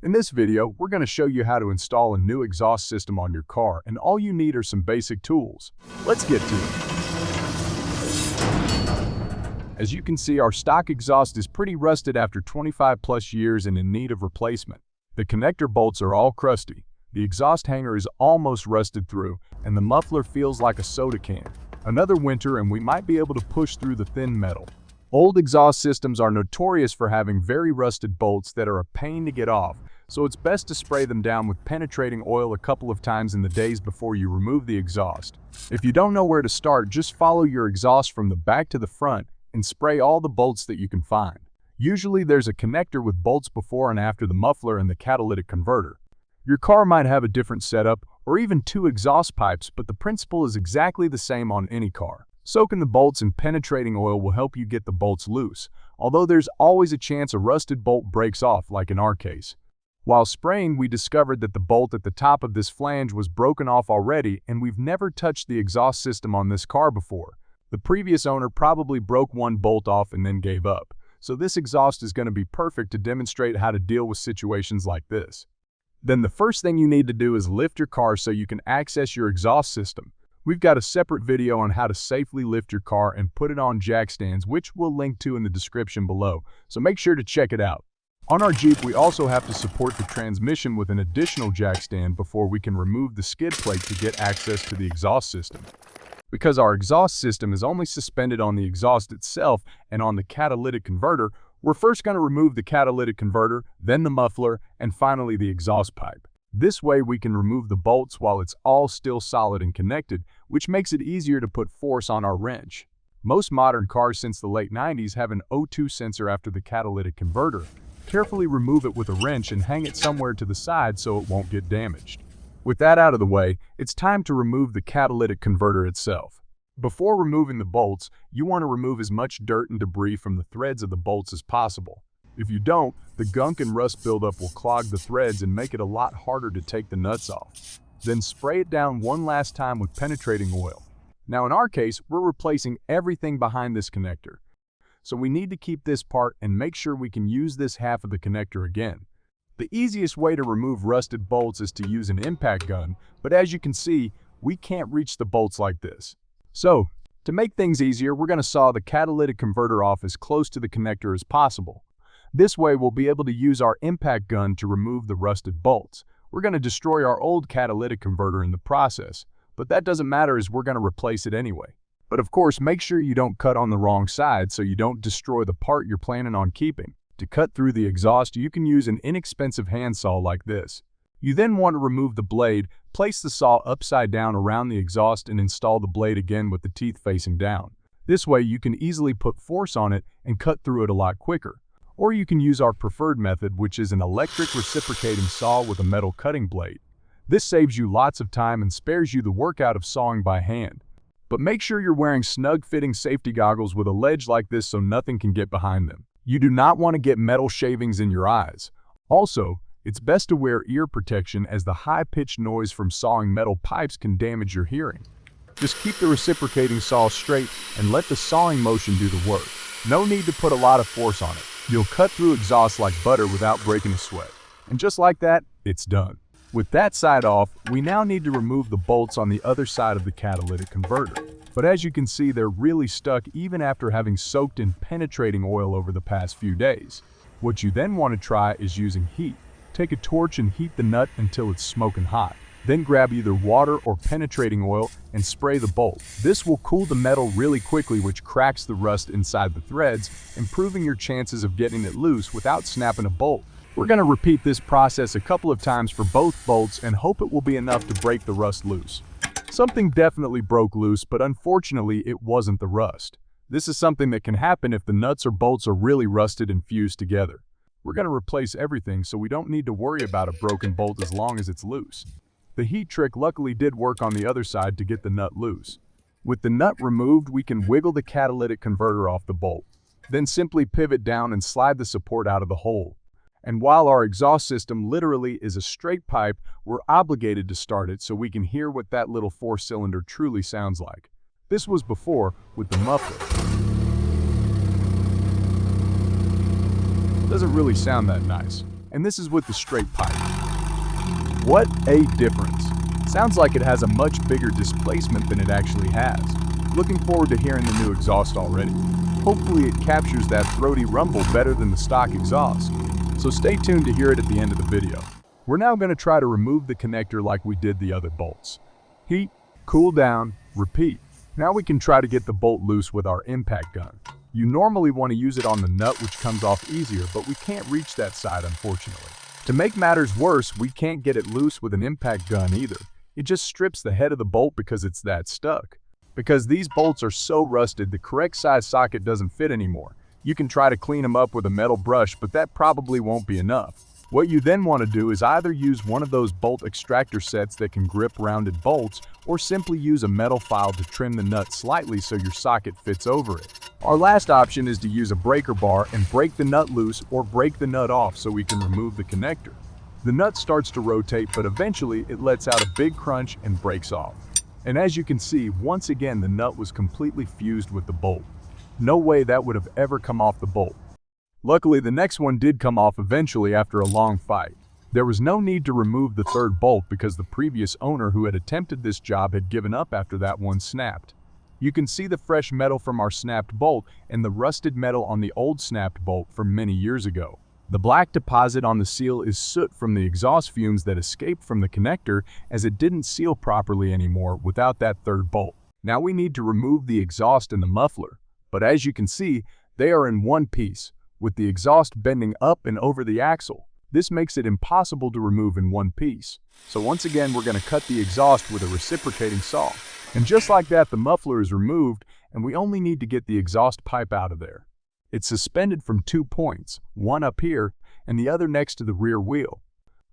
In this video, we're going to show you how to install a new exhaust system on your car, and all you need are some basic tools. Let's get to it. As you can see, our stock exhaust is pretty rusted after 25 plus years and in need of replacement. The connector bolts are all crusty, the exhaust hanger is almost rusted through, and the muffler feels like a soda can. Another winter and we might be able to push through the thin metal. Old exhaust systems are notorious for having very rusted bolts that are a pain to get off, so it's best to spray them down with penetrating oil a couple of times in the days before you remove the exhaust. If you don't know where to start, just follow your exhaust from the back to the front and spray all the bolts that you can find. Usually there's a connector with bolts before and after the muffler and the catalytic converter. Your car might have a different setup or even two exhaust pipes, but the principle is exactly the same on any car. Soaking the bolts in penetrating oil will help you get the bolts loose, although there's always a chance a rusted bolt breaks off, like in our case. While spraying, we discovered that the bolt at the top of this flange was broken off already, and we've never touched the exhaust system on this car before. The previous owner probably broke one bolt off and then gave up, so this exhaust is going to be perfect to demonstrate how to deal with situations like this. Then the first thing you need to do is lift your car so you can access your exhaust system. We've got a separate video on how to safely lift your car and put it on jack stands, which we'll link to in the description below, so make sure to check it out. On our Jeep, we also have to support the transmission with an additional jack stand before we can remove the skid plate to get access to the exhaust system. Because our exhaust system is only suspended on the exhaust itself and on the catalytic converter, we're first going to remove the catalytic converter, then the muffler, and finally the exhaust pipe. This way we can remove the bolts while it's all still solid and connected, which makes it easier to put force on our wrench. Most modern cars since the late 90s have an O2 sensor after the catalytic converter. Carefully remove it with a wrench and hang it somewhere to the side so it won't get damaged. With that out of the way, it's time to remove the catalytic converter itself. Before removing the bolts, you want to remove as much dirt and debris from the threads of the bolts as possible. If you don't, the gunk and rust buildup will clog the threads and make it a lot harder to take the nuts off. Then spray it down one last time with penetrating oil. Now in our case, we're replacing everything behind this connector. So we need to keep this part and make sure we can use this half of the connector again. The easiest way to remove rusted bolts is to use an impact gun, but as you can see, we can't reach the bolts like this. So, to make things easier, we're going to saw the catalytic converter off as close to the connector as possible. This way we'll be able to use our impact gun to remove the rusted bolts. We're going to destroy our old catalytic converter in the process, but that doesn't matter as we're going to replace it anyway. But of course, make sure you don't cut on the wrong side so you don't destroy the part you're planning on keeping. To cut through the exhaust, you can use an inexpensive handsaw like this. You then want to remove the blade, place the saw upside down around the exhaust and install the blade again with the teeth facing down. This way you can easily put force on it and cut through it a lot quicker. Or you can use our preferred method, which is an electric reciprocating saw with a metal cutting blade. This saves you lots of time and spares you the workout of sawing by hand. But make sure you're wearing snug-fitting safety goggles with a ledge like this so nothing can get behind them. You do not want to get metal shavings in your eyes. Also, it's best to wear ear protection as the high-pitched noise from sawing metal pipes can damage your hearing. Just keep the reciprocating saw straight and let the sawing motion do the work. No need to put a lot of force on it. You'll cut through exhaust like butter without breaking a sweat. And just like that, it's done. With that side off, we now need to remove the bolts on the other side of the catalytic converter. But as you can see, they're really stuck even after having soaked in penetrating oil over the past few days. What you then want to try is using heat. Take a torch and heat the nut until it's smoking hot. Then grab either water or penetrating oil and spray the bolt. This will cool the metal really quickly, which cracks the rust inside the threads, improving your chances of getting it loose without snapping a bolt. We're going to repeat this process a couple of times for both bolts and hope it will be enough to break the rust loose. Something definitely broke loose, but unfortunately it wasn't the rust. This is something that can happen if the nuts or bolts are really rusted and fused together. We're going to replace everything so we don't need to worry about a broken bolt as long as it's loose. The heat trick luckily did work on the other side to get the nut loose. With the nut removed, we can wiggle the catalytic converter off the bolt. Then simply pivot down and slide the support out of the hole. And while our exhaust system literally is a straight pipe, we're obligated to start it so we can hear what that little four-cylinder truly sounds like. This was before with the muffler. Doesn't really sound that nice. and this is with the straight pipe. What a difference! Sounds like it has a much bigger displacement than it actually has. Looking forward to hearing the new exhaust already. Hopefully it captures that throaty rumble better than the stock exhaust. So stay tuned to hear it at the end of the video. We're now going to try to remove the connector like we did the other bolts. Heat, cool down, repeat. Now we can try to get the bolt loose with our impact gun. You normally want to use it on the nut, which comes off easier, but we can't reach that side unfortunately. To make matters worse, we can't get it loose with an impact gun either. It just strips the head of the bolt because it's that stuck. Because these bolts are so rusted, the correct size socket doesn't fit anymore. You can try to clean them up with a metal brush, but that probably won't be enough. What you then want to do is either use one of those bolt extractor sets that can grip rounded bolts, or simply use a metal file to trim the nut slightly so your socket fits over it. Our last option is to use a breaker bar and break the nut loose or break the nut off so we can remove the connector. The nut starts to rotate, but eventually it lets out a big crunch and breaks off. And as you can see, once again the nut was completely fused with the bolt. No way that would have ever come off the bolt. Luckily, the next one did come off eventually after a long fight. There was no need to remove the third bolt because the previous owner who had attempted this job had given up after that one snapped. You can see the fresh metal from our snapped bolt and the rusted metal on the old snapped bolt from many years ago. The black deposit on the seal is soot from the exhaust fumes that escaped from the connector as it didn't seal properly anymore without that third bolt. Now we need to remove the exhaust and the muffler, but as you can see, they are in one piece, with the exhaust bending up and over the axle. This makes it impossible to remove in one piece. So once again, we're going to cut the exhaust with a reciprocating saw. And just like that, the muffler is removed, and we only need to get the exhaust pipe out of there. It's suspended from 2 points, one up here and the other next to the rear wheel.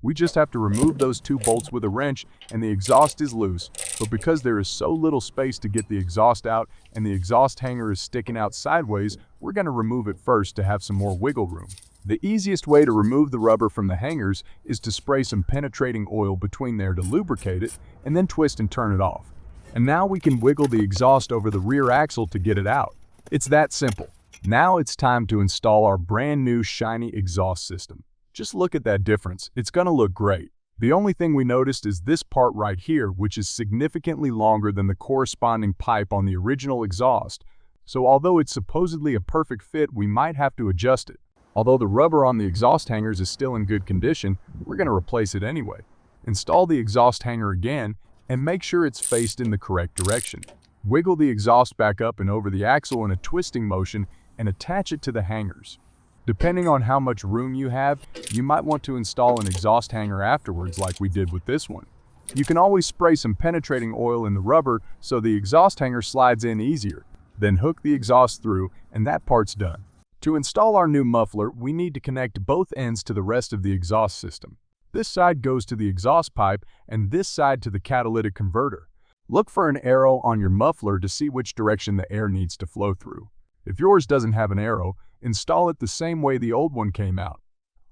We just have to remove those 2 bolts with a wrench and the exhaust is loose, but because there is so little space to get the exhaust out and the exhaust hanger is sticking out sideways, we're going to remove it first to have some more wiggle room. The easiest way to remove the rubber from the hangers is to spray some penetrating oil between there to lubricate it and then twist and turn it off. And now we can wiggle the exhaust over the rear axle to get it out. It's that simple. Now it's time to install our brand new shiny exhaust system. Just look at that difference. It's going to look great. The only thing we noticed is this part right here, which is significantly longer than the corresponding pipe on the original exhaust. So although it's supposedly a perfect fit, we might have to adjust it. Although the rubber on the exhaust hangers is still in good condition, we're going to replace it anyway. Install the exhaust hanger again and make sure it's faced in the correct direction. Wiggle the exhaust back up and over the axle in a twisting motion and attach it to the hangers. Depending on how much room you have, you might want to install an exhaust hanger afterwards like we did with this one. You can always spray some penetrating oil in the rubber so the exhaust hanger slides in easier. Then hook the exhaust through and that part's done. To install our new muffler, we need to connect both ends to the rest of the exhaust system. This side goes to the exhaust pipe and this side to the catalytic converter. Look for an arrow on your muffler to see which direction the air needs to flow through. If yours doesn't have an arrow, install it the same way the old one came out.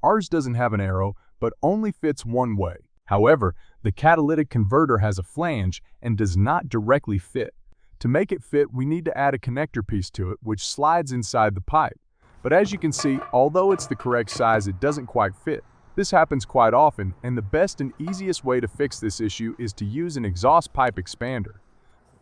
Ours doesn't have an arrow, but only fits one way. However, the catalytic converter has a flange and does not directly fit. To make it fit, we need to add a connector piece to it, which slides inside the pipe. But as you can see, although it's the correct size, it doesn't quite fit. This happens quite often, and the best and easiest way to fix this issue is to use an exhaust pipe expander.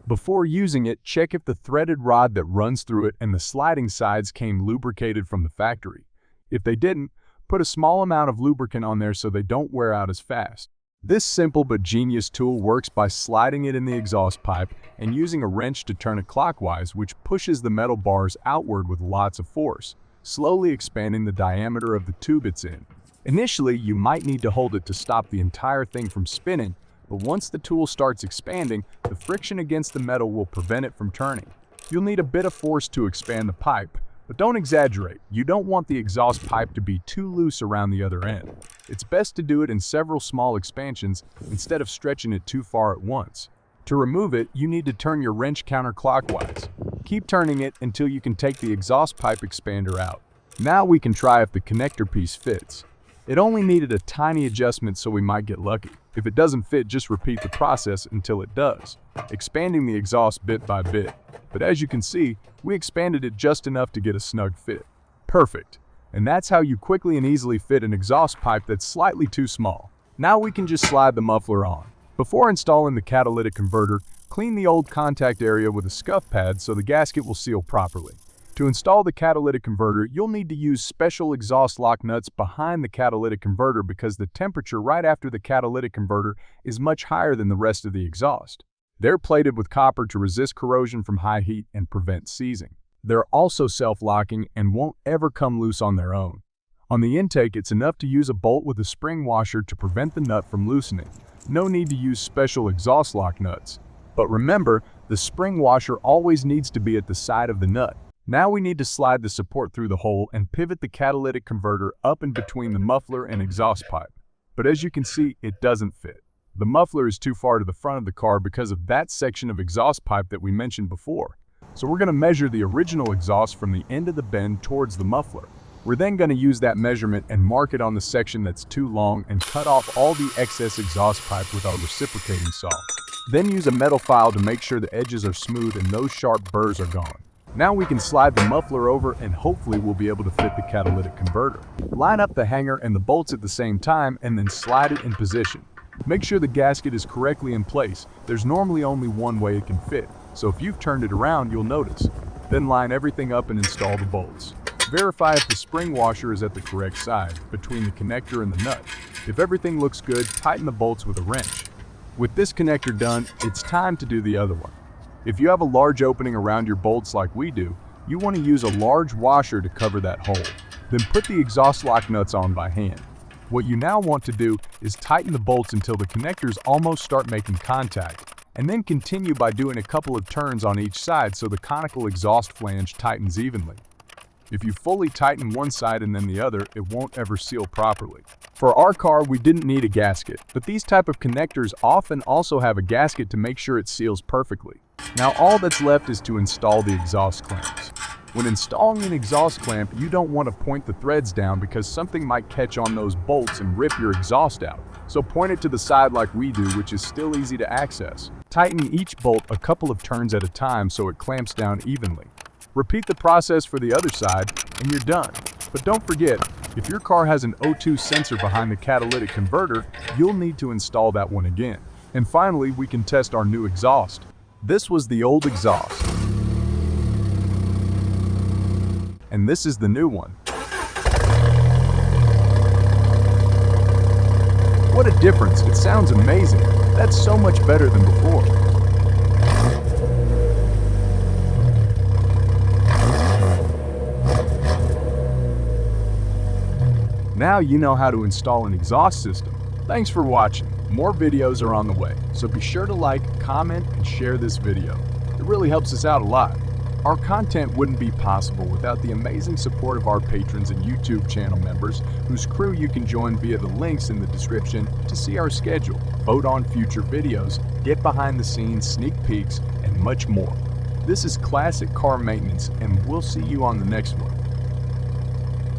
Before using it, check if the threaded rod that runs through it and the sliding sides came lubricated from the factory. If they didn't, put a small amount of lubricant on there so they don't wear out as fast. This simple but genius tool works by sliding it in the exhaust pipe and using a wrench to turn it clockwise, which pushes the metal bars outward with lots of force, slowly expanding the diameter of the tube it's in. Initially, you might need to hold it to stop the entire thing from spinning, but once the tool starts expanding, the friction against the metal will prevent it from turning. You'll need a bit of force to expand the pipe, but don't exaggerate. You don't want the exhaust pipe to be too loose around the other end. It's best to do it in several small expansions instead of stretching it too far at once. To remove it, you need to turn your wrench counterclockwise. Keep turning it until you can take the exhaust pipe expander out. Now we can try if the connector piece fits. It only needed a tiny adjustment, so we might get lucky. If it doesn't fit, just repeat the process until it does, expanding the exhaust bit by bit. But as you can see, we expanded it just enough to get a snug fit. Perfect. And that's how you quickly and easily fit an exhaust pipe that's slightly too small. Now we can just slide the muffler on. Before installing the catalytic converter, clean the old contact area with a scuff pad so the gasket will seal properly. To install the catalytic converter, you'll need to use special exhaust lock nuts behind the catalytic converter because the temperature right after the catalytic converter is much higher than the rest of the exhaust. They're plated with copper to resist corrosion from high heat and prevent seizing. They're also self-locking and won't ever come loose on their own. On the intake, it's enough to use a bolt with a spring washer to prevent the nut from loosening. No need to use special exhaust lock nuts. But remember, the spring washer always needs to be at the side of the nut. Now we need to slide the support through the hole and pivot the catalytic converter up in between the muffler and exhaust pipe. But as you can see, it doesn't fit. The muffler is too far to the front of the car because of that section of exhaust pipe that we mentioned before. So we're going to measure the original exhaust from the end of the bend towards the muffler. We're then going to use that measurement and mark it on the section that's too long and cut off all the excess exhaust pipe with our reciprocating saw. Then use a metal file to make sure the edges are smooth and those sharp burrs are gone. Now we can slide the muffler over and hopefully we'll be able to fit the catalytic converter. Line up the hanger and the bolts at the same time and then slide it in position. Make sure the gasket is correctly in place. There's normally only one way it can fit, so if you've turned it around, you'll notice. Then line everything up and install the bolts. Verify if the spring washer is at the correct side, between the connector and the nut. If everything looks good, tighten the bolts with a wrench. With this connector done, it's time to do the other one. If you have a large opening around your bolts like we do, you want to use a large washer to cover that hole. Then put the exhaust lock nuts on by hand. What you now want to do is tighten the bolts until the connectors almost start making contact, and then continue by doing a couple of turns on each side so the conical exhaust flange tightens evenly. If you fully tighten one side and then the other, it won't ever seal properly. For our car, we didn't need a gasket, but these type of connectors often also have a gasket to make sure it seals perfectly. Now all that's left is to install the exhaust clamps. When installing an exhaust clamp, you don't want to point the threads down because something might catch on those bolts and rip your exhaust out. So point it to the side like we do, which is still easy to access. Tighten each bolt a couple of turns at a time so it clamps down evenly. Repeat the process for the other side and you're done. But don't forget, if your car has an O2 sensor behind the catalytic converter, you'll need to install that one again. And finally, we can test our new exhaust. This was the old exhaust. And this is the new one. What a difference! It sounds amazing. That's so much better than before. Now you know how to install an exhaust system. Thanks for watching. More videos are on the way, so be sure to like, comment, and share this video. It really helps us out a lot. Our content wouldn't be possible without the amazing support of our patrons and YouTube channel members, whose crew you can join via the links in the description to see our schedule, vote on future videos, get behind the scenes sneak peeks, and much more. This is Classic Car Maintenance, and we'll see you on the next one.